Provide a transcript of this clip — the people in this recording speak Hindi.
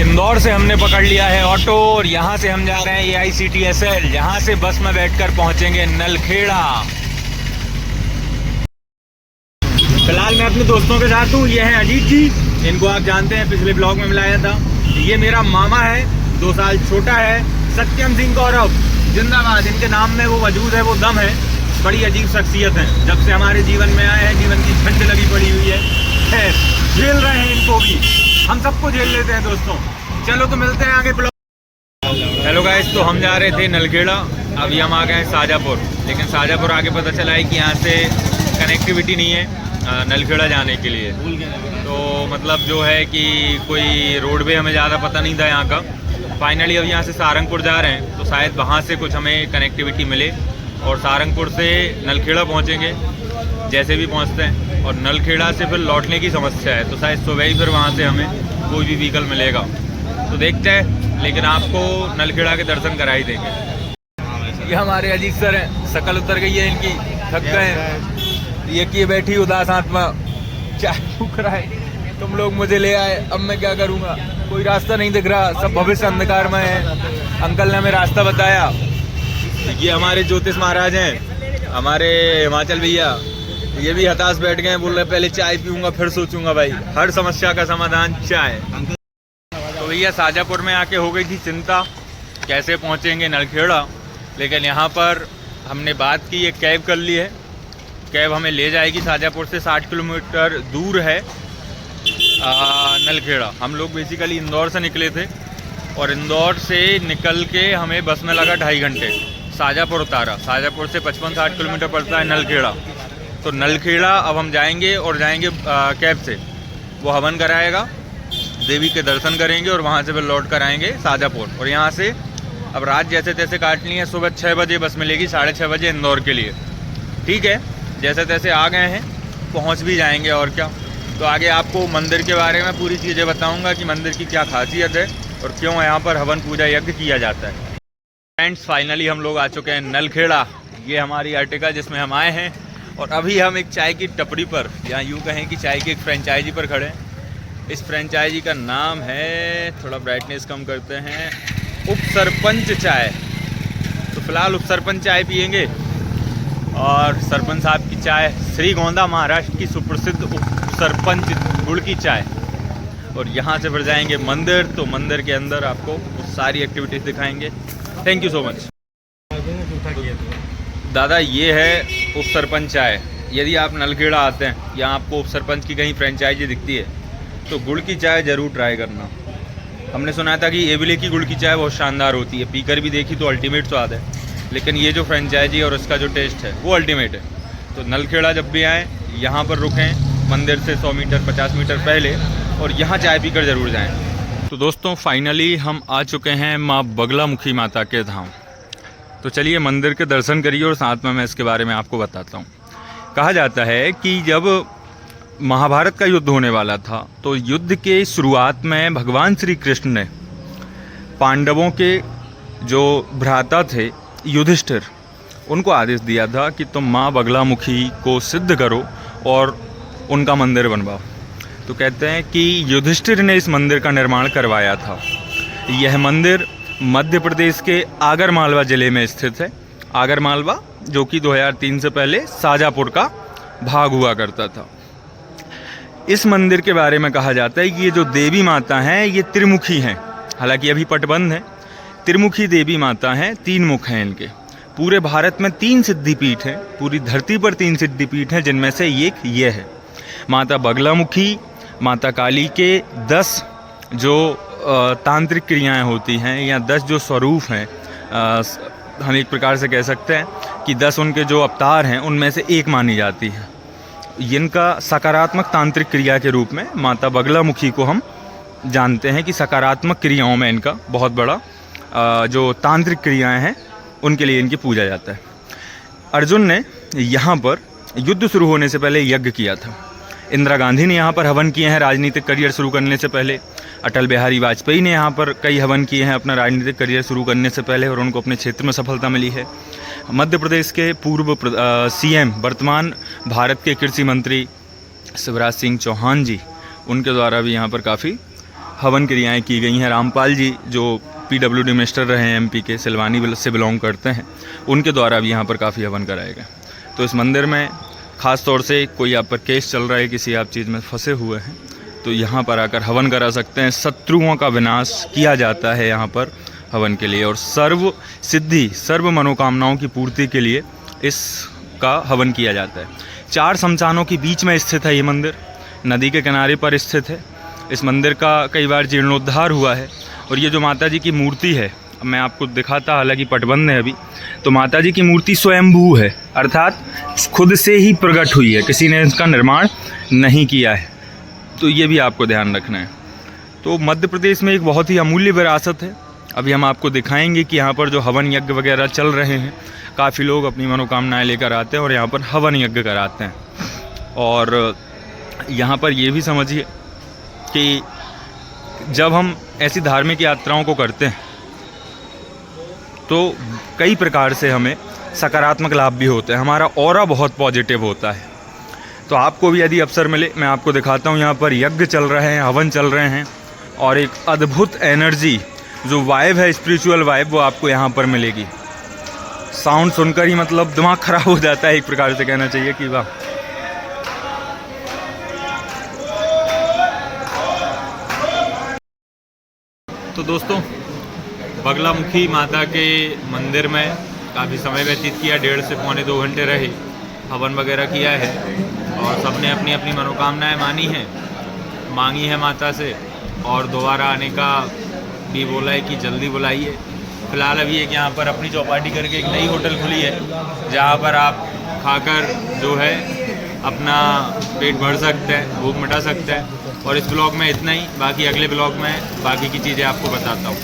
इंदौर से हमने पकड़ लिया है ऑटो और यहाँ से हम जा रहे हैं AICTSL, जहाँ से बस में बैठकर पहुँचेंगे नलखेड़ा। फिलहाल मैं अपने दोस्तों के साथ हूँ। ये है अजीत जी, इनको आप जानते हैं, पिछले ब्लॉग में मिलाया था। ये मेरा मामा है, 2 साल छोटा है, सत्यम सिंह गौरव जिंदाबाद। इनके नाम में वो वजूद है, वो दम है। बड़ी अजीब शख्सियत है, जब से हमारे जीवन में आए हैं जीवन की झंड लगी पड़ी हुई है। झेल रहे हैं इनको भी, हम सबको झेल लेते हैं दोस्तों। चलो तो मिलते हैं आगे ब्लॉग। हेलो गाइस, तो हम जा रहे थे नलखेड़ा, अभी हम आ गए हैं शाजापुर। लेकिन शाजापुर आगे पता चला है कि यहाँ से कनेक्टिविटी नहीं है नलखेड़ा जाने के लिए। तो मतलब जो है कि कोई रोडवे हमें ज़्यादा पता नहीं था यहाँ का। फाइनली अब यहाँ से सारंगपुर जा रहे हैं, तो शायद वहाँ से कुछ हमें कनेक्टिविटी मिले और सारंगपुर से नलखेड़ा पहुँचेंगे जैसे भी पहुँचते हैं। और नलखेड़ा से फिर लौटने की समस्या है, तो शायद सुबह ही फिर वहाँ से हमें कोई भी व्हीकल मिलेगा, तो देखते हैं। लेकिन आपको नलखेड़ा के दर्शन करा ही देंगे। ये हमारे अजीत सर हैं, शकल उतर गई है इनकी, थक गए हैं। ये किए बैठी उदास आत्मा, चाय भूख रहा है, तुम लोग मुझे ले आए, अब मैं क्या करूँगा। कोई रास्ता नहीं दिख रहा, सब भविष्य अंधकार में है। अंकल ने हमें रास्ता बताया। ये हमारे ज्योतिष महाराज हैं, हमारे हिमाचल भैया, ये भी हताश बैठ गए, बोल रहे पहले चाय पीऊंगा फिर सोचूंगा। भाई, हर समस्या का समाधान चाय। तो भैया शाजापुर में आके हो गई थी चिंता, कैसे पहुंचेंगे नलखेड़ा। लेकिन यहाँ पर हमने बात की, एक कैब कर ली है। कैब हमें ले जाएगी शाजापुर से 60 किलोमीटर दूर है नलखेड़ा। हम लोग बेसिकली इंदौर से निकले थे और इंदौर से निकल के हमें बस में लगा 2.5 घंटे। शाजापुर उतारा, शाजापुर से 55-60 किलोमीटर पड़ता है नलखेड़ा। तो नलखेड़ा अब हम जाएंगे और जाएंगे कैब से, वो हवन कराएगा, देवी के दर्शन करेंगे और वहाँ से फिर लौट कर आएंगे शाजापुर। और यहाँ से अब रात जैसे तैसे काटनी है, सुबह 6 बजे बस मिलेगी, 6:30 बजे इंदौर के लिए। ठीक है, जैसे तैसे आ गए हैं, पहुँच भी जाएंगे और क्या। तो आगे आपको मंदिर के बारे में पूरी चीज़ें बताऊँगा कि मंदिर की क्या खासियत है और क्यों यहाँ पर हवन पूजा यज्ञ किया जाता है। फ्रेंड्स, फाइनली हम लोग आ चुके हैं नलखेड़ा। ये हमारी अर्टिगा जिसमें हम आए हैं और अभी हम एक चाय की टपरी पर, या यूँ कहें कि चाय की एक फ्रेंचाइजी पर खड़े हैं। इस फ्रेंचाइजी का नाम है, थोड़ा ब्राइटनेस कम करते हैं, उप सरपंच चाय। तो फिलहाल उप सरपंच चाय पियेंगे और सरपंच साहब की चाय, श्रीगोंदा महाराष्ट्र की सुप्रसिद्ध उप सरपंच गुड़ की चाय। और यहाँ से फिर जाएंगे मंदिर, तो मंदिर के अंदर आपको सारी एक्टिविटीज़ दिखाएंगे। Thank you so much. दादा, ये है उप सरपंच चाय। यदि आप नलखेड़ा आते हैं या आपको उप सरपंच की कहीं फ्रेंचाइजी दिखती है तो गुड़ की चाय ज़रूर ट्राई करना। हमने सुना था कि एवले की गुड़ की चाय बहुत शानदार होती है, पीकर भी देखी तो अल्टीमेट स्वाद है। लेकिन ये जो फ्रेंचाइजी और उसका जो टेस्ट है वो अल्टीमेट है। तो नलखेड़ा जब भी आएँ, यहाँ पर रुकें मंदिर से 100 मीटर 50 मीटर पहले, और यहाँ चाय पीकर ज़रूर जाएँ। तो दोस्तों, फाइनली हम आ चुके हैं माँ बगलामुखी माता के धाम। तो चलिए मंदिर के दर्शन करिए और साथ में मैं इसके बारे में आपको बताता हूँ। कहा जाता है कि जब महाभारत का युद्ध होने वाला था, तो युद्ध के शुरुआत में भगवान श्री कृष्ण ने पांडवों के जो भ्राता थे युधिष्ठिर, उनको आदेश दिया था कि तुम माँ बगलामुखी को सिद्ध करो और उनका मंदिर बनवाओ। तो कहते हैं कि युधिष्ठिर ने इस मंदिर का निर्माण करवाया था। यह मंदिर मध्य प्रदेश के आगरमालवा ज़िले में स्थित है। आगरमालवा जो कि 2003 से पहले शाजापुर का भाग हुआ करता था। इस मंदिर के बारे में कहा जाता है कि ये जो देवी माता हैं ये त्रिमुखी हैं, हालांकि अभी पटबंद है। त्रिमुखी देवी माता हैं, 3 मुख हैं इनके। पूरे भारत में 3 सिद्धिपीठ हैं, पूरी धरती पर 3 सिद्धिपीठ हैं, जिनमें से एक ये है। माता बगलामुखी, माता काली के 10 जो तांत्रिक क्रियाएं होती हैं, या 10 जो स्वरूप हैं, हम एक प्रकार से कह सकते हैं कि 10 उनके जो अवतार हैं उनमें से एक मानी जाती है। इनका सकारात्मक तांत्रिक क्रिया के रूप में माता बगलामुखी को हम जानते हैं कि सकारात्मक क्रियाओं में इनका बहुत बड़ा जो तांत्रिक क्रियाएं हैं उनके लिए इनकी पूजा जाता है। अर्जुन ने यहाँ पर युद्ध शुरू होने से पहले यज्ञ किया था। इंदिरा गांधी ने यहाँ पर हवन किए हैं राजनीतिक करियर शुरू करने से पहले। अटल बिहारी वाजपेयी ने यहाँ पर कई हवन किए हैं अपना राजनीतिक करियर शुरू करने से पहले, और उनको अपने क्षेत्र में सफलता मिली है। मध्य प्रदेश के पूर्व सीएम, वर्तमान भारत के कृषि मंत्री शिवराज सिंह चौहान जी, उनके द्वारा भी यहाँ पर काफ़ी हवन क्रियाएं की गई हैं। रामपाल जी जो PWD मिनिस्टर रहे हैं MP के, सिलवानी से बिलोंग करते हैं, उनके द्वारा भी यहाँ पर काफ़ी हवन कराए गए। तो इस मंदिर में ख़ास तौर से कोई आप पर केस चल रहा है, किसी आप चीज़ में फंसे हुए हैं, तो यहाँ पर आकर हवन करा सकते हैं। शत्रुओं का विनाश किया जाता है यहाँ पर हवन के लिए, और सर्व सिद्धि, सर्व मनोकामनाओं की पूर्ति के लिए इसका हवन किया जाता है। 4 शमशानों के बीच में स्थित है ये मंदिर, नदी के किनारे पर स्थित है। इस मंदिर का कई बार जीर्णोद्धार हुआ है। और ये जो माता जी की मूर्ति है, अब मैं आपको दिखाता, हालांकि पटबंद है अभी, तो माता जी की मूर्ति स्वयंभू है, अर्थात खुद से ही प्रकट हुई है, किसी ने इसका निर्माण नहीं किया है। तो ये भी आपको ध्यान रखना है। तो मध्य प्रदेश में एक बहुत ही अमूल्य विरासत है। अभी हम आपको दिखाएंगे कि यहाँ पर जो हवन यज्ञ वगैरह चल रहे हैं, काफ़ी लोग अपनी मनोकामनाएं लेकर आते हैं और यहाँ पर हवन यज्ञ कराते हैं। और यहाँ पर ये भी समझिए कि जब हम ऐसी धार्मिक यात्राओं को करते हैं तो कई प्रकार से हमें सकारात्मक लाभ भी होते हैं, हमारा ऑरा बहुत पॉजिटिव होता है। तो आपको भी यदि अवसर मिले, मैं आपको दिखाता हूँ, यहाँ पर यज्ञ चल रहे हैं, हवन चल रहे हैं, और एक अद्भुत एनर्जी, जो वाइब है, स्पिरिचुअल वाइब, वो आपको यहाँ पर मिलेगी। साउंड सुनकर ही मतलब दिमाग ख़राब हो जाता है, एक प्रकार से कहना चाहिए कि वाह। तो दोस्तों, बगलामुखी माता के मंदिर में काफ़ी समय व्यतीत किया, 1.5 से पौने 2 घंटे रहे, हवन वगैरह किया है, और सबने अपनी अपनी मनोकामनाएं मांगी है माता से, और दोबारा आने का भी बोला है कि जल्दी बुलाइए। फ़िलहाल अभी एक यहाँ पर अपनी चौपाटी करके एक नई होटल खुली है, जहाँ पर आप खाकर जो है अपना पेट भर सकते हैं, भूख मिटा सकते हैं। और इस ब्लॉग में इतना ही, बाकी अगले ब्लॉग में बाकी की चीज़ें आपको बताता हूँ।